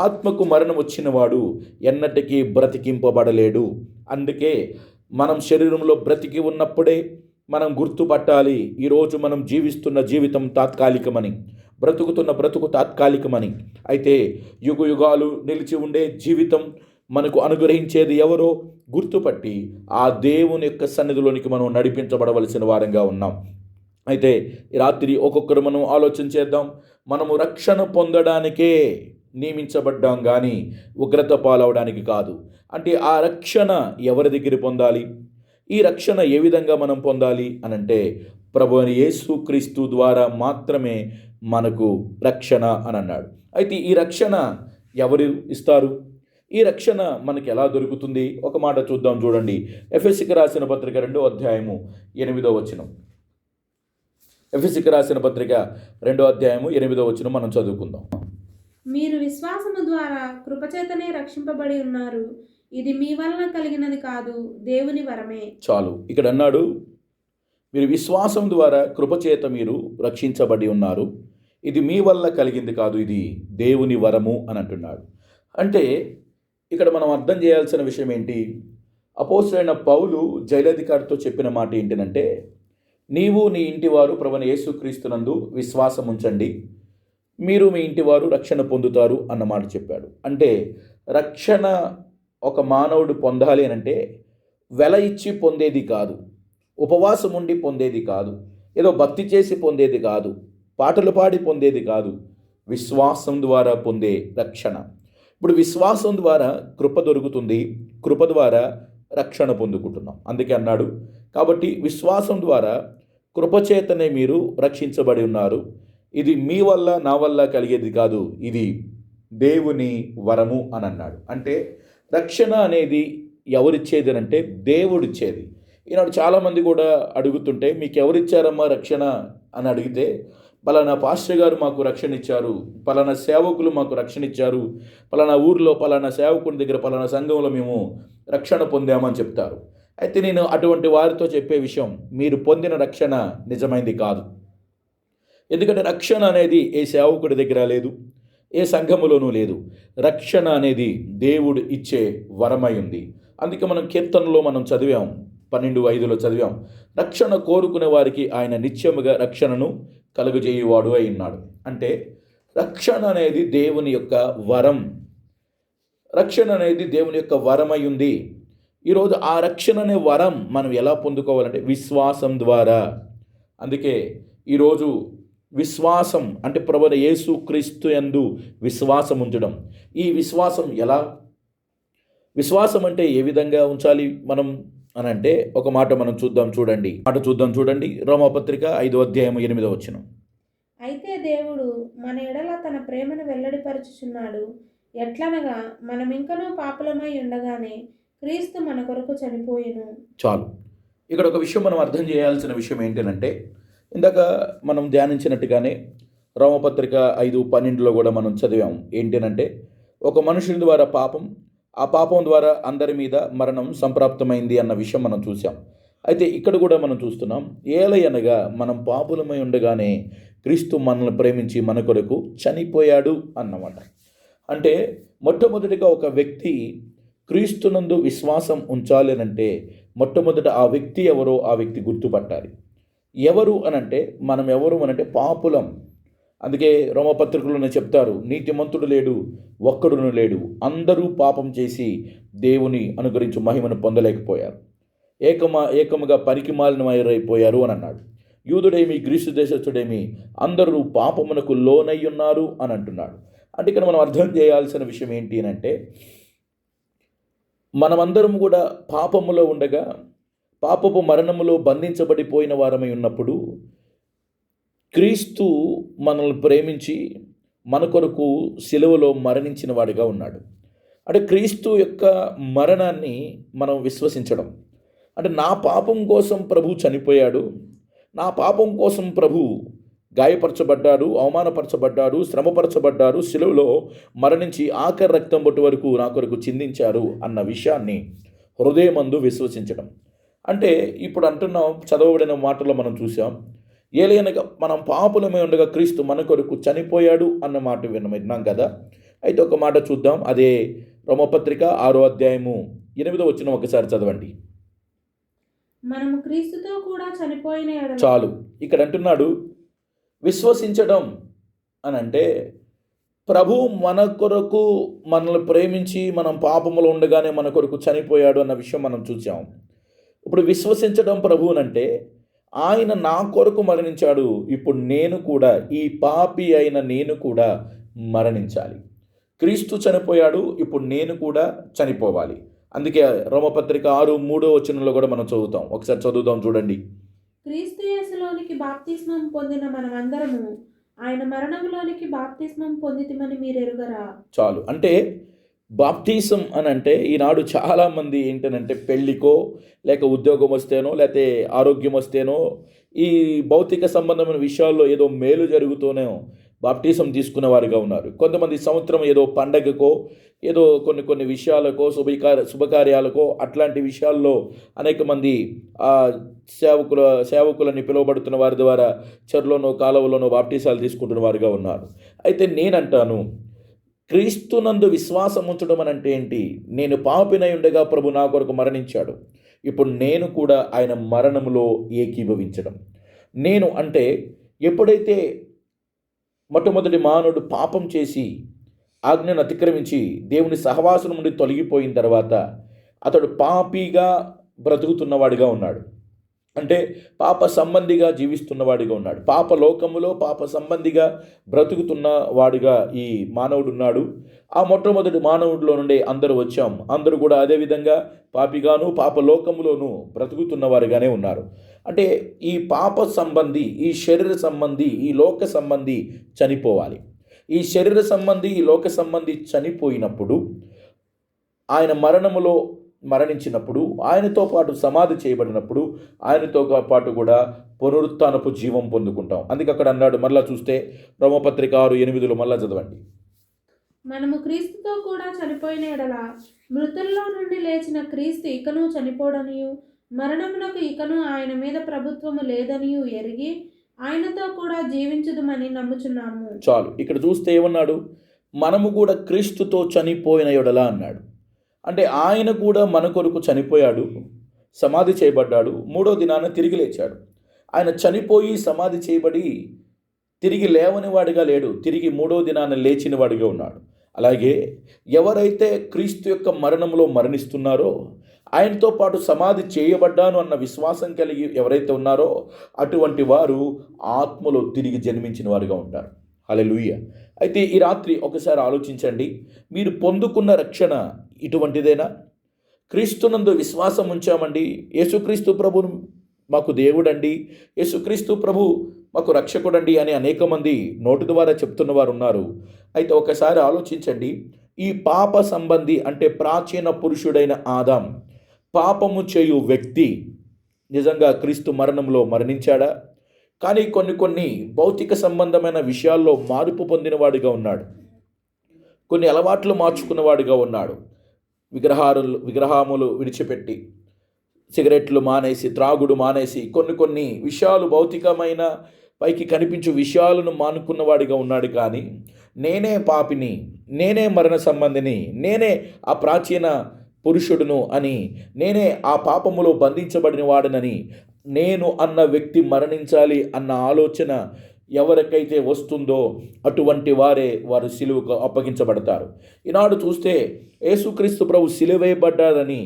ఆత్మకు మరణం వచ్చిన వాడు ఎన్నటికీ బ్రతికింపబడలేడు. అందుకే మనం శరీరంలో బ్రతికి ఉన్నప్పుడే మనం గుర్తుపట్టాలి, ఈరోజు మనం జీవిస్తున్న జీవితం తాత్కాలికమని, బ్రతుకుతున్న బ్రతుకు తాత్కాలికమని. అయితే యుగయుగాలు నిలిచి ఉండే జీవితం మనకు అనుగ్రహించేది ఎవరో గుర్తుపట్టి ఆ దేవుని యొక్క సన్నిధిలోనికి మనం నడిపించబడవలసిన వారంగా ఉన్నాం. అయితే ఈ రాత్రి ఒక్కొక్కరు మనం ఆలోచన చేద్దాం. మనము రక్షణ పొందడానికే నియమించబడ్డాం కానీ ఉగ్రత పాలవడానికి కాదు. అంటే ఆ రక్షణ ఎవరి దగ్గర పొందాలి? ఈ రక్షణ ఏ విధంగా మనం పొందాలి అనంటే, ప్రభువైన యేసుక్రీస్తు ద్వారా మాత్రమే మనకు రక్షణ అని అన్నాడు. అయితే ఈ రక్షణ ఎవరు ఇస్తారు? ఈ రక్షణ మనకి ఎలా దొరుకుతుంది? ఒక మాట చూద్దాం, చూడండి. ఎఫెసీకి రాసిన పత్రిక 2వ అధ్యాయము 8వ వచనం. ఎఫెసీకి రాసిన పత్రిక 2వ అధ్యాయము 8వ వచనం మనం చదువుకుందాం. మీరు విశ్వాసము ద్వారా కృపచేతనే రక్షింపబడి ఉన్నారు, ఇది మీ వలన కలిగినది కాదు, దేవుని వరమే. చాలు. ఇక్కడ అన్నాడు, మీరు విశ్వాసం ద్వారా కృపచేత మీరు రక్షించబడి ఉన్నారు, ఇది మీ వల్ల కలిగింది కాదు, ఇది దేవుని వరము అని అంటున్నాడు. అంటే ఇక్కడ మనం అర్థం చేయాల్సిన విషయం ఏంటి? అపోస్తలుడైన పౌలు జైలధికారితో చెప్పిన మాట ఏంటంటే, నీవు నీ ఇంటివారు ప్రభువైన యేసుక్రీస్తునందు విశ్వాసం ఉంచండి, మీరు మీ ఇంటివారు రక్షణ పొందుతారు అన్నమాట చెప్పాడు. అంటే రక్షణ ఒక మానవుడు పొందాలి అనంటే వెల ఇచ్చి పొందేది కాదు, ఉపవాసం ఉండి పొందేది కాదు, ఏదో భక్తి చేసి పొందేది కాదు, పాటలు పాడి పొందేది కాదు, విశ్వాసం ద్వారా పొందే రక్షణ. ఇప్పుడు విశ్వాసం ద్వారా కృప దొరుకుతుంది, కృప ద్వారా రక్షణ పొందుకుంటున్నాం. అందుకే అన్నాడు, కాబట్టి విశ్వాసం ద్వారా కృపచేతనే మీరు రక్షించబడి ఉన్నారు, ఇది మీ వల్ల నా వల్ల కలిగేది కాదు, ఇది దేవుని వరము అని అన్నాడు. అంటే రక్షణ అనేది ఎవరిచ్చేది అంటే దేవుడిచ్చేది. ఈనాడు చాలామంది కూడా అడుగుతుంటే, మీకు ఎవరిచ్చారమ్మా రక్షణ అని అడిగితే, పలానా పాస్టర్ గారు మాకు రక్షణ ఇచ్చారు, పలానా సేవకులు మాకు రక్షణ ఇచ్చారు, పలానా ఊర్లో పలానా సేవకుని దగ్గర పలానా సంఘంలో మేము రక్షణ పొందామని చెప్తారు. అయితే నేను అటువంటి వారితో చెప్పే విషయం, మీరు పొందిన రక్షణ నిజమైంది కాదు. ఎందుకంటే రక్షణ అనేది ఏ సేవకుడి దగ్గర లేదు, ఏ సంఘములోనూ లేదు. రక్షణ అనేది దేవుడు ఇచ్చే వరమై ఉంది. అందుకే మనం కీర్తనలో మనం చదివాం, 12:5 చదివాం, రక్షణ కోరుకునే వారికి ఆయన నిత్యముగా రక్షణను కలుగజేయువాడు అయి ఉన్నాడు. అంటే రక్షణ అనేది దేవుని యొక్క వరం. రక్షణ అనేది దేవుని యొక్క వరమై ఉంది. ఈరోజు ఆ రక్షణ అనే వరం మనం ఎలా పొందుకోవాలంటే విశ్వాసం ద్వారా. అందుకే ఈరోజు విశ్వాసం అంటే ప్రభువైన యేసుక్రీస్తు యందు విశ్వాసం ఉంచడం. ఈ విశ్వాసం ఎలా? విశ్వాసం అంటే ఏ విధంగా ఉంచాలి? మనం అని అంటే ఒక మాట మనం చూద్దాం చూడండి రోమాపత్రిక 5:8. అయితే దేవుడు మన ఎడల తన ప్రేమను వెల్లడిపరచుచున్నాడు. ఎట్లనగా మనమింకనూ పాపులమై ఉండగానే క్రీస్తు మన కొరకు చనిపోయెను. చాలు. ఇక్కడ ఒక విషయం మనం అర్థం చేయాల్సిన విషయం ఏంటంటే, ఇందాక మనం ధ్యానించినట్టుగానే రోమపత్రిక 5:12లో కూడా మనం చదివాం. ఏంటంటే, ఒక మనుషుని ద్వారా పాపం, ఆ పాపం ద్వారా అందరి మీద మరణం సంప్రాప్తమైంది అన్న విషయం మనం చూసాం. అయితే ఇక్కడ కూడా మనం చూస్తున్నాం, ఏలయనగా మనం పాపులమై ఉండగానే క్రీస్తు మనల్ని ప్రేమించి మన కొరకు చనిపోయాడు అన్నమాట. అంటే మొట్టమొదటిగా ఒక వ్యక్తి క్రీస్తునందు విశ్వాసం ఉంచాలి అంటే మొట్టమొదట ఆ వ్యక్తి ఎవరో ఆ వ్యక్తి గుర్తుపట్టాలి. ఎవరు అనంటే మనం ఎవరు అనంటే పాపులం. అందుకే రోమపత్రికలోనే చెప్తారు, నీతిమంతుడు లేడు, ఒక్కడును లేడు, అందరూ పాపం చేసి దేవుని అనుగ్రహించు మహిమను పొందలేకపోయారు, ఏకముగా పనికి మాలినమైపోయారు అని అన్నాడు. యూదుడేమి గ్రీసు దేశస్థుడేమి అందరూ పాపమునకు లోనై ఉన్నారు అని అంటున్నాడు. అంటే ఇక్కడ మనం అర్థం చేయాల్సిన విషయం ఏంటి అని అంటే, మనమందరం కూడా పాపములో ఉండగా పాపపు మరణములో బంధించబడిపోయిన వారమై ఉన్నప్పుడు క్రీస్తు మనల్ని ప్రేమించి మన కొరకు సిలువలో మరణించిన వాడిగా ఉన్నాడు. అంటే క్రీస్తు యొక్క మరణాన్ని మనం విశ్వసించడం అంటే, నా పాపం కోసం ప్రభు చనిపోయాడు, నా పాపం కోసం ప్రభు గాయపరచబడ్డాడు, అవమానపరచబడ్డాడు, శ్రమపరచబడ్డాడు, సిలువలో మరణించి ఆఖరి రక్తం బొట్టు వరకు నా కొరకు చిందించారు అన్న విషయాన్ని హృదయమందు విశ్వసించడం. అంటే ఇప్పుడు అంటున్నాం, చదవబడిన మాటలో మనం చూసాం, ఏలయనగా మనం పాపులమై ఉండగా క్రీస్తు మన కొరకు చనిపోయాడు అన్న మాట విన్నాం కదా. అయితే ఒక మాట చూద్దాం, అదే రోమపత్రిక 6:8 ఒకసారి చదవండి. మనము క్రీస్తుతో కూడా చనిపోయిన ఎడల. చాలు. ఇక్కడ అంటున్నాడు విశ్వసించడం అని అంటే, ప్రభు మన కొరకు మనల్ని ప్రేమించి మనం పాపములో ఉండగానే మన కొరకు చనిపోయాడు అన్న విషయం మనం చూసాం. ఇప్పుడు విశ్వసించడం ప్రభువునంటే, ఆయన నా కొరకు మరణించాడు, ఇప్పుడు నేను కూడా, ఈ పాపి అయిన నేను కూడా మరణించాలి. క్రీస్తు చనిపోయాడు, ఇప్పుడు నేను కూడా చనిపోవాలి. అందుకే రోమపత్రిక 6:3 కూడా మనం చదువుతాం. ఒకసారి చదువుదాం చూడండి. క్రీస్తు యేసులోనికి బాప్తిస్మం పొందిన మనమందరము ఆయన మరణంలోనికి బాప్తిస్మం పొందితిమని మీరు ఎరుగరా. చాలు. అంటే బాప్టిజం అని అంటే ఈనాడు చాలామంది ఏంటనంటే పెళ్ళికో లేక ఉద్యోగం వస్తేనో లేకపోతే ఆరోగ్యం వస్తేనో ఈ భౌతిక సంబంధమైన విషయాల్లో ఏదో మేలు జరుగుతూనే బాప్టిజం తీసుకునే వారిగా ఉన్నారు. కొంతమంది సంవత్సరం ఏదో పండగకో ఏదో కొన్ని విషయాలకో శుభకార్యాలకో అట్లాంటి విషయాల్లో అనేక మంది సేవకులని పిలువబడుతున్న వారి ద్వారా చెరులోనో కాలువలోనో బాప్టిజాలు తీసుకుంటున్న వారిగా ఉన్నారు. అయితే నేనంటాను, క్రీస్తునందు విశ్వాసం ఉంచడం అని అంటే ఏంటి? నేను పాపినై ఉండగా ప్రభు నా కొరకు మరణించాడు, ఇప్పుడు నేను కూడా ఆయన మరణములో ఏకీభవించడం. నేను అంటే ఎప్పుడైతే మొట్టమొదటి మానవుడు పాపం చేసి ఆజ్ఞను అతిక్రమించి దేవుని సహవాసం నుండి తొలగిపోయిన తర్వాత అతడు పాపిగా బ్రతుకుతున్నవాడిగా ఉన్నాడు. అంటే పాప సంబంధిగా జీవిస్తున్నవాడిగా ఉన్నాడు. పాప లోకములో పాప సంబంధిగా బ్రతుకుతున్న వాడిగా ఈ మానవుడు ఉన్నాడు. ఆ మొట్టమొదటి మానవుడిలో నుండి అందరూ వచ్చాం. అందరూ కూడా అదేవిధంగా పాపిగాను పాప లోకములోను బ్రతుకుతున్న వారిగానే ఉన్నారు. అంటే ఈ పాప సంబంధి, ఈ శరీర సంబంధి, ఈ లోక సంబంధి చనిపోవాలి. ఈ శరీర సంబంధి, ఈ లోక సంబంధి చనిపోయినప్పుడు, ఆయన మరణములో మరణించినప్పుడు, ఆయనతో పాటు సమాధి చేయబడినప్పుడు, ఆయనతో పాటు కూడా పునరుత్థానపు జీవం పొందుకుంటాం. అందుకే అక్కడ అన్నాడు, మరలా చూస్తే రోమపత్రిక 6:8 మరలా చదవండి. మనము క్రీస్తుతో కూడా చనిపోయిన ఎడల మృతుల్లో నుండి లేచిన క్రీస్తు ఇకను చనిపోడనియు మరణమునకు ఇకను ఆయన మీద ప్రభుత్వము లేదనియు ఎరిగి ఆయనతో కూడా జీవించుదుమని నమ్ముచున్నాము. చాలు. ఇక్కడ చూస్తే ఏమన్నాడు? మనము కూడా క్రీస్తుతో చనిపోయిన ఎడల అన్నాడు. అంటే ఆయన కూడా మన కొరకు చనిపోయాడు, సమాధి చేయబడ్డాడు, 3వ దినాన తిరిగి లేచాడు. ఆయన చనిపోయి సమాధి చేయబడి తిరిగి లేవని వాడిగా లేడు, తిరిగి 3వ దినాన లేచిన వాడిగా ఉన్నాడు. అలాగే ఎవరైతే క్రీస్తు యొక్క మరణంలో మరణిస్తున్నారో, ఆయనతో పాటు సమాధి చేయబడ్డాను అన్న విశ్వాసం కలిగి ఎవరైతే ఉన్నారో అటువంటి వారు ఆత్మలో తిరిగి జన్మించిన వారుగా ఉంటారు. హల్లెలూయా. అయితే ఈ రాత్రి ఒకసారి ఆలోచించండి, మీరు పొందుకున్న రక్షణ ఇటువంటిదేనా? క్రీస్తునందు విశ్వాసం ఉంచామండి, యేసుక్రీస్తు ప్రభును మాకు దేవుడండి, యేసుక్రీస్తు ప్రభు మాకు రక్షకుడండి అని అనేక మంది నోటి ద్వారా చెప్తున్న వారు ఉన్నారు. అయితే ఒకసారి ఆలోచించండి, ఈ పాప సంబంధి అంటే ప్రాచీన పురుషుడైన ఆదాం, పాపము చేయు వ్యక్తి నిజంగా క్రీస్తు మరణంలో మరణించాడా? కానీ కొన్ని భౌతిక సంబంధమైన విషయాల్లో మార్పు పొందినవాడిగా ఉన్నాడు, కొన్ని అలవాట్లు మార్చుకున్నవాడిగా ఉన్నాడు. విగ్రహములు విడిచిపెట్టి, సిగరెట్లు మానేసి, త్రాగుడు మానేసి, కొన్ని విషయాలు భౌతికమైన పైకి కనిపించే విషయాలను మానుకున్నవాడిగా ఉన్నాడు. కానీ నేనే పాపిని, నేనే మరణ సంబంధిని, నేనే ఆ ప్రాచీన పురుషుడును అని, నేనే ఆ పాపములో బంధించబడిన వాడనని, నేను అన్న వ్యక్తి మరణించాలి అన్న ఆలోచన ఎవరికైతే వస్తుందో అటువంటి వారు సిలువకు అప్పగించబడతారు. ఈనాడు చూస్తే యేసుక్రీస్తు ప్రభు సిలువేయబడ్డారని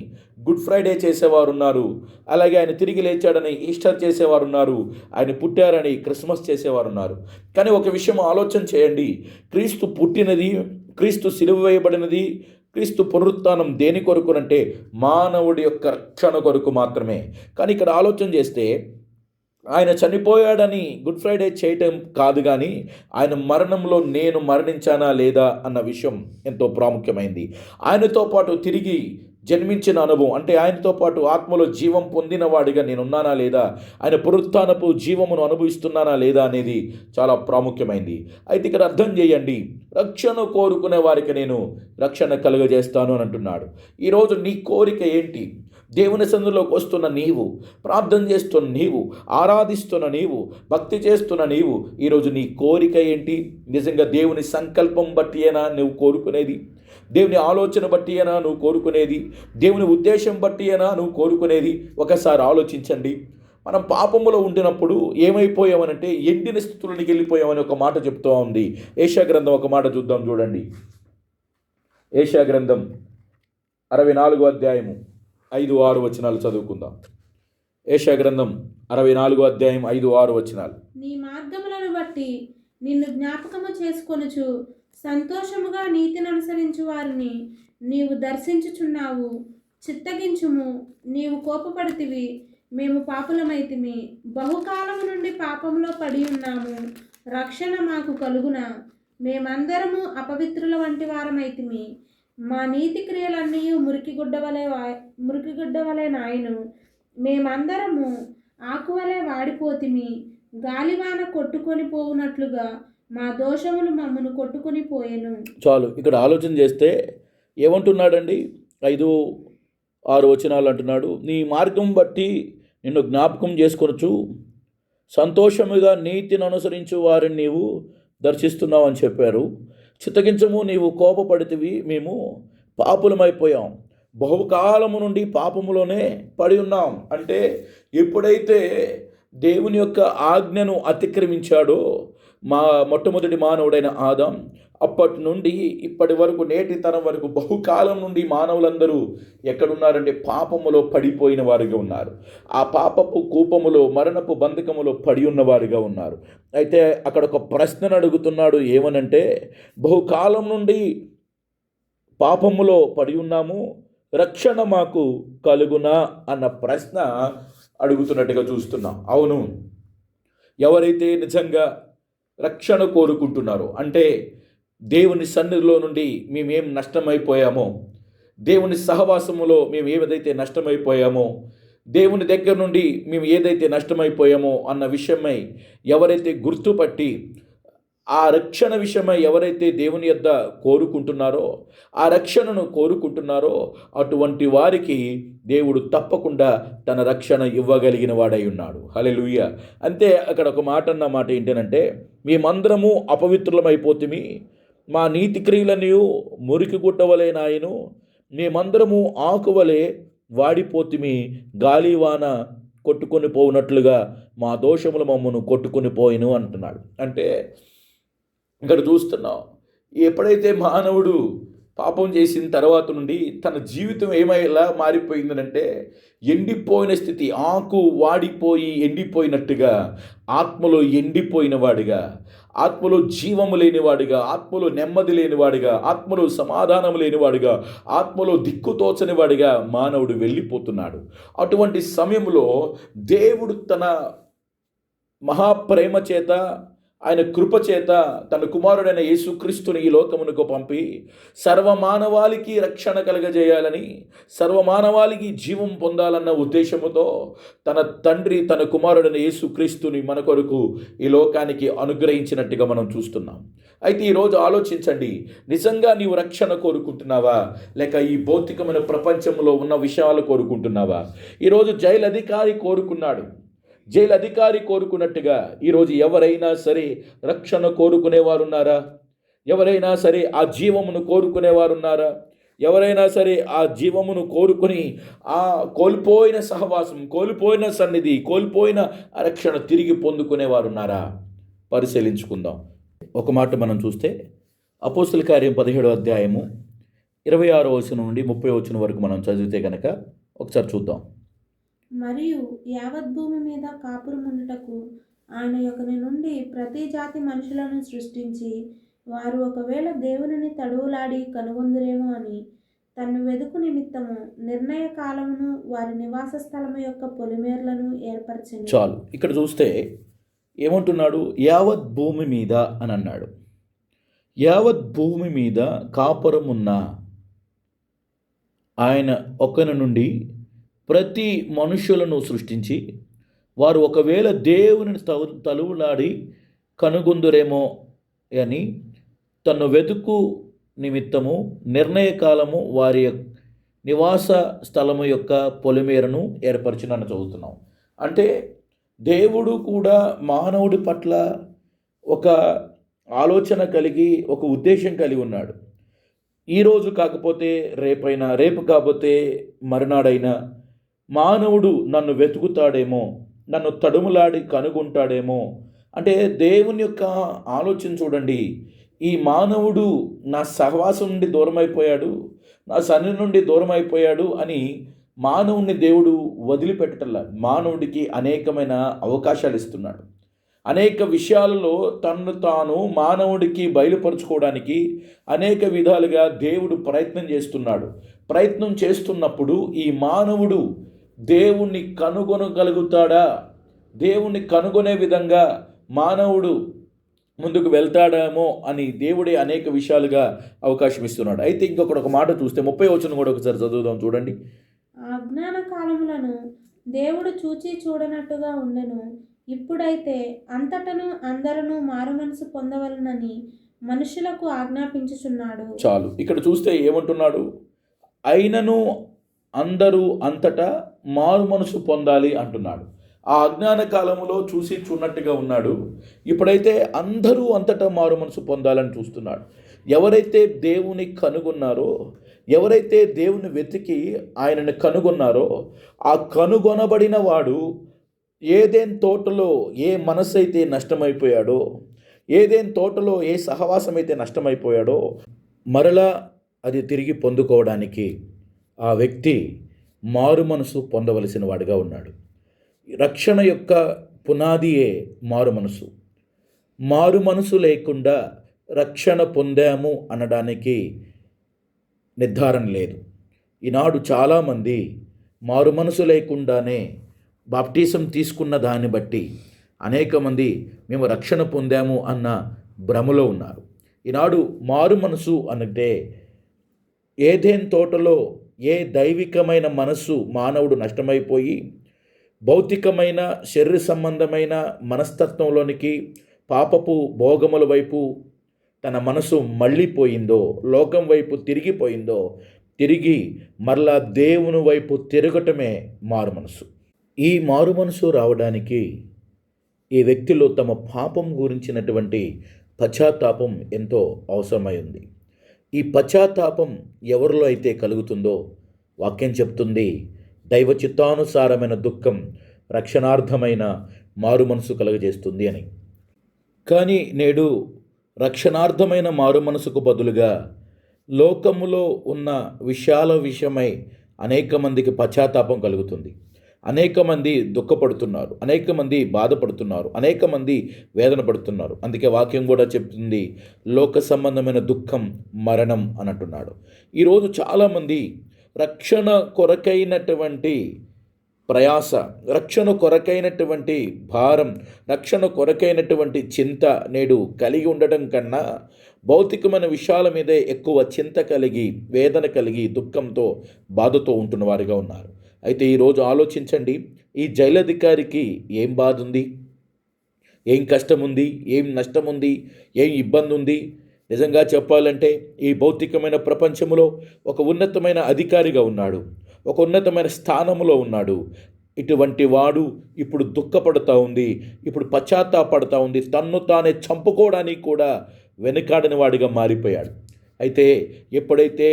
గుడ్ ఫ్రైడే చేసేవారు ఉన్నారు, అలాగే ఆయన తిరిగి లేచాడని ఈస్టర్ చేసేవారు ఉన్నారు, ఆయన పుట్టారని క్రిస్మస్ చేసేవారు ఉన్నారు. కానీ ఒక విషయం ఆలోచన చేయండి, క్రీస్తు పుట్టినది, క్రీస్తు సిలువ వేయబడినది, క్రీస్తు పునరుత్థానం దేని కొరకునంటే మానవుడి యొక్క రక్షణ కొరకు మాత్రమే. కానీ ఇక్కడ ఆలోచన చేస్తే ఆయన చనిపోయాడని గుడ్ ఫ్రైడే చేయటం కాదు, కానీ ఆయన మరణంలో నేను మరణించానా లేదా అన్న విషయం ఎంతో ప్రాముఖ్యమైంది. ఆయనతో పాటు తిరిగి జన్మించిన అనుభవం, అంటే ఆయనతో పాటు ఆత్మలో జీవం పొందిన వాడిగా నేనున్నానా లేదా, ఆయన పునరుత్థానపు జీవమును అనుభవిస్తున్నానా లేదా అనేది చాలా ప్రాముఖ్యమైంది. అయితే ఇక్కడ అర్థం చేయండి, రక్షణ కోరుకునే వారికి నేను రక్షణ కలుగజేస్తాను అని అంటున్నాడు. ఈరోజు నీ కోరిక ఏంటి? దేవుని సన్నిధిలోకి వస్తున్న నీవు, ప్రార్థన చేస్తున్న నీవు, ఆరాధిస్తున్న నీవు, భక్తి చేస్తున్న నీవు, ఈరోజు నీ కోరిక ఏంటి? నిజంగా దేవుని సంకల్పం బట్టి అయినా నువ్వు కోరుకునేది, దేవుని ఆలోచన బట్టి అయినా నువ్వు కోరుకునేది, దేవుని ఉద్దేశం బట్టి అయినా నువ్వు కోరుకునేది? ఒకసారి ఆలోచించండి. మనం పాపములో ఉండినప్పుడు ఏమైపోయామనంటే ఎండిన స్థితులకి వెళ్ళిపోయామని ఒక మాట చెప్తూ ఉంది. యెషయా గ్రంథం ఒక మాట చూద్దాం, చూడండి. యెషయా గ్రంథం 64వ అధ్యాయము 5-6 వచనాలు చదువుకుందాం. యెషయా గ్రంథం 64వ అధ్యాయం 5-6 వచనాలు. నీ మార్గములను బట్టి నిన్ను జ్ఞాపకము చేసుకొనుచు సంతోషముగా నీతిని అనుసరించు వారిని నీవు దర్శించుచున్నావు. చిత్తగించుము, నీవు కోపపడితివి, మేము పాపులమైతిమి, బహుకాలము నుండి పాపములో పడి ఉన్నాము, రక్షణ మాకు కలుగున, మేమందరము అపవిత్రుల వంటి వారమైతిమి, మా నీతి క్రియలన్నీ మురికిగుడ్డ వలె నాయను, మేమందరము ఆకువలే వాడిపోతిమి, గాలివాన కొట్టుకొని పోవునట్లుగా మా దోషములు మమ్మను కొట్టుకొని పోయెను. చాలు, ఇక్కడ ఆలోచన చేస్తే ఏమంటున్నాడండి? 5-6 వచనాలు అంటున్నాడు, నీ మార్గం బట్టి నిన్ను జ్ఞాపకం చేసుకొనొచ్చు, సంతోషముగా నీతిని అనుసరించు వారిని నీవు దర్శిస్తున్నావు అని చెప్పారు. చిత్తగించము, నీవు కోపపడితివి, మేము పాపులమైపోయాం, బహుకాలము నుండి పాపములోనే పడి ఉన్నాం. అంటే ఎప్పుడైతే దేవుని యొక్క ఆజ్ఞను అతిక్రమించాడో మొట్టమొదటి మానవుడైన ఆదాం, అప్పటి నుండి ఇప్పటి వరకు, నేటి తరం వరకు, బహుకాలం నుండి మానవులందరూ ఎక్కడున్నారంటే పాపములో పడిపోయిన వారిగా ఉన్నారు. ఆ పాపపు కూపములో, మరణపు బంధకములో పడి ఉన్నవారిగా ఉన్నారు. అయితే అక్కడ ఒక ప్రశ్నను అడుగుతున్నాడు, ఏమనంటే బహుకాలం నుండి పాపములో పడి ఉన్నాము, రక్షణ మాకు కలుగునా అన్న ప్రశ్న అడుగుతున్నట్టుగా చూస్తున్నాం. అవును, ఎవరైతే నిజంగా రక్షణ కోరుకుంటున్నారో, అంటే దేవుని సన్నిధిలో నుండి మేమేం నష్టమైపోయామో, దేవుని సహవాసములో మేము ఏదైతే నష్టమైపోయామో, దేవుని దగ్గర నుండి మేము ఏదైతే నష్టమైపోయామో అన్న విషయమై ఎవరైతే గుర్తుపట్టి ఆ రక్షణ విషయమై ఎవరైతే దేవుని యొద్ద కోరుకుంటున్నారో, ఆ రక్షణను కోరుకుంటున్నారో అటువంటి వారికి దేవుడు తప్పకుండా తన రక్షణ ఇవ్వగలిగిన వాడై ఉన్నాడు. హల్లెలూయా. అంతే, అక్కడ ఒక మాట అన్న మాట ఏంటంటే, మేమందరము అపవిత్రులమైపోతిమి, మా నీతి క్రియలన్నీ మురికి గుడ్డవలే నాయను, మేమందరము ఆకువలే వాడిపోతిమి, గాలివాన కొట్టుకొని పోవునట్లుగా మా దోషములు మమ్మను కొట్టుకొని పోయిను అంటున్నాడు. అంటే ఇక్కడ చూస్తున్నాం, ఎప్పుడైతే మానవుడు పాపం చేసిన తర్వాత నుండి తన జీవితం ఏమైలా మారిపోయిందనంటే ఎండిపోయిన స్థితి, ఆకు వాడిపోయి ఎండిపోయినట్టుగా, ఆత్మలో ఎండిపోయిన వాడిగా, ఆత్మలో జీవము లేనివాడిగా, ఆత్మలో నెమ్మది లేనివాడిగా, ఆత్మలో సమాధానం లేనివాడిగా, ఆత్మలో దిక్కుతోచని వాడిగా మానవుడు వెళ్ళిపోతున్నాడు. అటువంటి సమయంలో దేవుడు తన మహాప్రేమ చేత, ఆయన కృపచేత తన కుమారుడైన యేసుక్రీస్తుని ఈ లోకమునకు పంపి సర్వమానవాళికి రక్షణ కలగజేయాలని, సర్వమానవాళికి జీవం పొందాలన్న ఉద్దేశముతో తన తండ్రి తన కుమారుడైన యేసుక్రీస్తుని మన కొరకు ఈ లోకానికి అనుగ్రహించినట్టుగా మనం చూస్తున్నాం. అయితే ఈరోజు ఆలోచించండి, నిజంగా నీవు రక్షణ కోరుకుంటున్నావా, లేక ఈ భౌతికమైన ప్రపంచంలో ఉన్న విషయాలు కోరుకుంటున్నావా? ఈరోజు జైలు అధికారి కోరుకున్నాడు. జైలు అధికారి కోరుకున్నట్టుగా ఈరోజు ఎవరైనా సరే రక్షణ కోరుకునేవారు ఉన్నారా? ఎవరైనా సరే ఆ జీవమును కోరుకునేవారు ఉన్నారా? ఎవరైనా సరే ఆ జీవమును కోరుకుని ఆ కోల్పోయిన సహవాసం, కోల్పోయిన సన్నిధి, కోల్పోయిన రక్షణ తిరిగి పొందుకునేవారు ఉన్నారా? పరిశీలించుకుందాం. ఒక మాట మనం చూస్తే అపోస్తల కార్యం 17వ అధ్యాయము 26వ వచనం నుండి 30వ వచనం వరకు మనం చదివితే కనుక ఒకసారి చూద్దాం. మరియు యావత్ భూమి మీద కాపురముండుటకు ఆయన యొక్కని నుండి ప్రతి జాతి మనుషులను సృష్టించి, వారు ఒకవేళ దేవునిని తడువులాడి కనుగొందురేమో అని తన్ను వెదుకు నిమిత్తము నిర్ణయ కాలమును వారి నివాస స్థలము యొక్క పొలిమేర్లను ఏర్పరచింది. చాలు, ఇక్కడ చూస్తే ఏమంటున్నాడు? యావత్ భూమి మీద అని అన్నాడు. యావత్ భూమి మీద కాపురమున్న ఆయన ఒకని నుండి ప్రతి మనుషులను సృష్టించి, వారు ఒకవేళ దేవుని తలువులాడి కనుగొందురేమో అని తను వెతుకు నిమిత్తము నిర్ణయకాలము వారి నివాస స్థలము యొక్క పొలిమేరను ఏర్పరిచినని చదువుతున్నాం. అంటే దేవుడు కూడా మానవుడి పట్ల ఒక ఆలోచన కలిగి, ఒక ఉద్దేశం కలిగి ఉన్నాడు. ఈరోజు కాకపోతే రేపైనా, రేపు కాకపోతే మరునాడైనా మానవుడు నన్ను వెతుకుతాడేమో, నన్ను తడుములాడి కనుగొంటాడేమో. అంటే దేవుని యొక్క ఆలోచన చూడండి. ఈ మానవుడు నా సహవాసం నుండి దూరం అయిపోయాడు, నా సన్నిధి నుండి దూరం అయిపోయాడు అని మానవుని దేవుడు వదిలిపెట్టటల్లా. మానవుడికి అనేకమైన అవకాశాలు ఇస్తున్నాడు. అనేక విషయాలలో తన్ను తాను మానవుడికి బయలుపరుచుకోవడానికి అనేక విధాలుగా దేవుడు ప్రయత్నం చేస్తున్నాడు. ప్రయత్నం చేస్తున్నప్పుడు ఈ మానవుడు దేవుణ్ణి కనుగొనగలుగుతాడా, దేవుణ్ణి కనుగొనే విధంగా మానవుడు ముందుకు వెళ్తాడేమో అని దేవుడే అనేక విషయాలుగా అవకాశం ఇస్తున్నాడు. అయితే ఇంకొకటి ఒక మాట చూస్తే 30వ వచనం కూడా ఒకసారి చదువుదాం, చూడండి. అజ్ఞాన కాలములను దేవుడు చూచి చూడనట్టుగా ఉండెను. ఇప్పుడైతే అంతటను అందరూ మారుమనసు పొందవలనని మనుషులకు ఆజ్ఞాపించుచున్నాడు. చాలు, ఇక్కడ చూస్తే ఏమంటున్నాడు? అయినను అందరూ అంతటా మారు మనసు పొందాలి అంటున్నాడు. ఆ అజ్ఞాన కాలంలో చూసి చూడనట్టుగా ఉన్నాడు. ఇప్పుడైతే అందరూ అంతటా మారు మనసు పొందాలని చూస్తున్నాడు. ఎవరైతే దేవుని కనుగొన్నారో, ఎవరైతే దేవుని వెతికి ఆయనను కనుగొన్నారో, ఆ కనుగొనబడిన వాడు ఏదైనా తోటలో ఏ మనసు అయితే నష్టమైపోయాడో, ఏదైనా తోటలో ఏ సహవాసం అయితే నష్టమైపోయాడో, మరలా అది తిరిగి పొందుకోవడానికి ఆ వ్యక్తి మారు మనసు పొందవలసిన వాడిగా ఉన్నాడు. రక్షణ యొక్క పునాదియే మారు మనసు. మారు మనసు లేకుండా రక్షణ పొందాము అనడానికి నిర్ధారణ లేదు. ఈనాడు చాలామంది మారు మనసు లేకుండానే బాప్టిజం తీసుకున్న దాన్ని బట్టి అనేక మంది మేము రక్షణ పొందాము అన్న భ్రమలో ఉన్నారు. ఈనాడు మారు మనసు అంటే ఏదైనా తోటలో ఏ దైవికమైన మనస్సు మానవుడు నష్టమైపోయి భౌతికమైన శరీర సంబంధమైన మనస్తత్వంలోనికి, పాపపు భోగముల వైపు తన మనసు మళ్ళీపోయిందో, లోకం వైపు తిరిగిపోయిందో, తిరిగి మరలా దేవుని వైపు తిరగటమే మారు మనసు. ఈ మారు మనసు రావడానికి ఈ వ్యక్తిలో తమ పాపం గురించినటువంటి పశ్చాత్తాపం ఎంతో అవసరమై ఉంది. ఈ పశ్చాత్తాపం ఎవరిలో అయితే కలుగుతుందో వాక్యం చెప్తుంది, దైవ చిత్తానుసారమైన దుఃఖం రక్షణార్థమైన మారు మనసు కలుగజేస్తుంది అని. కానీ నేడు రక్షణార్థమైన మారు మనసుకు బదులుగా లోకములో ఉన్న విషయాల విషయమై అనేక మందికి పశ్చాత్తాపం కలుగుతుంది. అనేక మంది దుఃఖపడుతున్నారు, అనేక మంది బాధపడుతున్నారు, అనేక మంది వేదన పడుతున్నారు. అందుకే వాక్యం కూడా చెప్తుంది, లోక సంబంధమైన దుఃఖం మరణం అని అంటున్నాడు. ఈరోజు చాలామంది రక్షణ కొరకైనటువంటి ప్రయాస, రక్షణ కొరకైనటువంటి భారం, రక్షణ కొరకైనటువంటి చింత నేడు కలిగి ఉండటం కన్నా భౌతికమైన విషయాల మీదే ఎక్కువ చింత కలిగి, వేదన కలిగి, దుఃఖంతో, బాధతో ఉంటున్న వారిగా ఉన్నారు. అయితే ఈరోజు ఆలోచించండి, ఈ జైలధికారికి ఏం బాధ ఉంది, ఏం కష్టం ఉంది, ఏం నష్టం ఉంది, ఏం ఇబ్బంది ఉంది? నిజంగా చెప్పాలంటే ఈ భౌతికమైన ప్రపంచంలో ఒక ఉన్నతమైన అధికారిగా ఉన్నాడు, ఒక ఉన్నతమైన స్థానంలో ఉన్నాడు. ఇటువంటి వాడు ఇప్పుడు దుఃఖపడుతూ ఉంది, ఇప్పుడు పశ్చాత్తాపడుతూ ఉంది, తన్ను తానే చంపుకోవడానికి కూడా వెనుకాడని వాడిగా మారిపోయాడు. అయితే ఎప్పుడైతే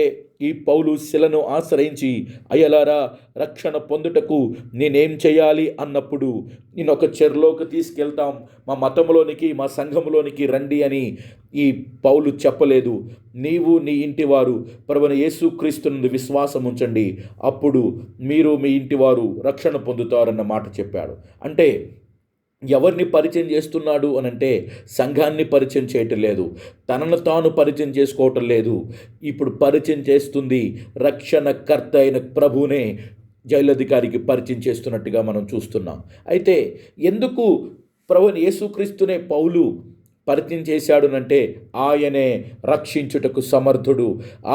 ఈ పౌలు శిలను ఆశ్రయించి, అయ్యలారా రక్షణ పొందుటకు నేనేం చేయాలి అన్నప్పుడు, నేను ఒక చెరలోకి తీసుకెళ్తాం, మా మతంలోనికి, మా సంఘంలోనికి రండి అని ఈ పౌలు చెప్పలేదు. నీవు నీ ఇంటివారు ప్రభువైన యేసుక్రీస్తునందు విశ్వాసం ఉంచండి, అప్పుడు మీరు మీ ఇంటివారు రక్షణ పొందుతారన్న మాట చెప్పాడు. అంటే ఎవరిని పరిచయం చేస్తున్నాడు అనంటే సంఘాన్ని పరిచయం చేయటం లేదు, తనను తాను పరిచయం చేసుకోవటం లేదు. ఇప్పుడు పరిచయం చేస్తుంది రక్షణకర్త అయిన ప్రభువునే జైలధికారికి పరిచయం చేస్తున్నట్టుగా మనం చూస్తున్నాం. అయితే ఎందుకు ప్రభువైన యేసుక్రీస్తునే పౌలు పరిచయం చేశాడునంటే ఆయనే రక్షించుటకు సమర్థుడు,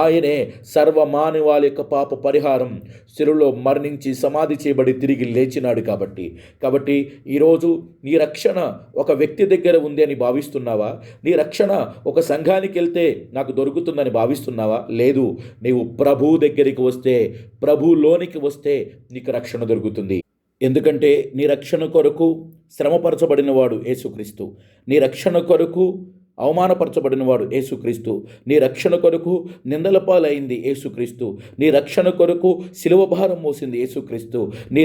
ఆయనే సర్వమానవాళి యొక్క పాప పరిహారం, శిలువలో మరణించి సమాధి చేయబడి తిరిగి లేచినాడు. కాబట్టి ఈరోజు నీ రక్షణ ఒక వ్యక్తి దగ్గర ఉంది అని భావిస్తున్నావా? నీ రక్షణ ఒక సంఘానికి వెళ్తే నాకు దొరుకుతుందని భావిస్తున్నావా? లేదు, నీవు ప్రభువు దగ్గరికి వస్తే, ప్రభువులోనికి వస్తే నీకు రక్షణ దొరుకుతుంది. ఎందుకంటే నీ రక్షణ కొరకు శ్రమపరచబడినవాడు యేసుక్రీస్తు, నీ రక్షణ కొరకు అవమానపరచబడినవాడు యేసుక్రీస్తు, నీ రక్షణ కొరకు నిందల పాలైంది యేసుక్రీస్తు, నీ రక్షణ కొరకు శిలువ భారం మోసింది యేసుక్రీస్తు, నీ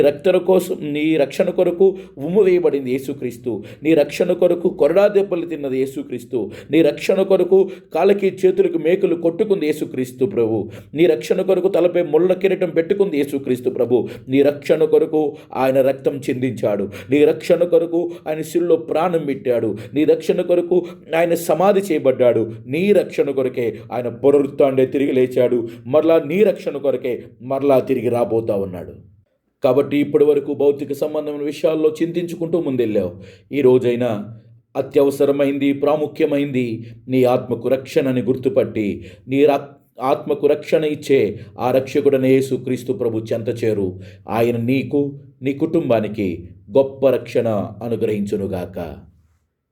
రక్షణ కొరకు ఉమ్ము వేయబడింది యేసుక్రీస్తు, నీ రక్షణ కొరకు కొరడా దెబ్బలు తిన్నది యేసుక్రీస్తు, నీ రక్షణ కొరకు కాళ్ళకి చేతులకు మేకులు కొట్టుకుంది యేసుక్రీస్తు ప్రభు, నీ రక్షణ కొరకు తలపై ముళ్ళ కిరీటం పెట్టుకుంది యేసుక్రీస్తు ప్రభు, నీ రక్షణ కొరకు ఆయన రక్తం చిందించాడు, నీ రక్షణ కొరకు ఆయన శిలువలో ప్రాణం పెట్టాడు, నీ రక్షణ కొరకు ఆయన సమాధి చేయబడ్డాడు, నీ రక్షణ కొరకే ఆయన పునరుత్థానుడై తిరిగి లేచాడు, మరలా నీ రక్షణ కొరకే మరలా తిరిగి రాబోతా ఉన్నాడు. కాబట్టి ఇప్పటి వరకు భౌతిక సంబంధమైన విషయాల్లో చింతించుకుంటూ ముందెళ్ళావు. ఈ రోజైనా అత్యవసరమైంది, ప్రాముఖ్యమైంది నీ ఆత్మకు రక్షణని గుర్తుపట్టి, నీ ఆత్మకు రక్షణ ఇచ్చే ఆ రక్షకుడైన యేసుక్రీస్తు ప్రభు చెంత చేరు. ఆయన నీకు, నీ కుటుంబానికి గొప్ప రక్షణ అనుగ్రహించునుగాక.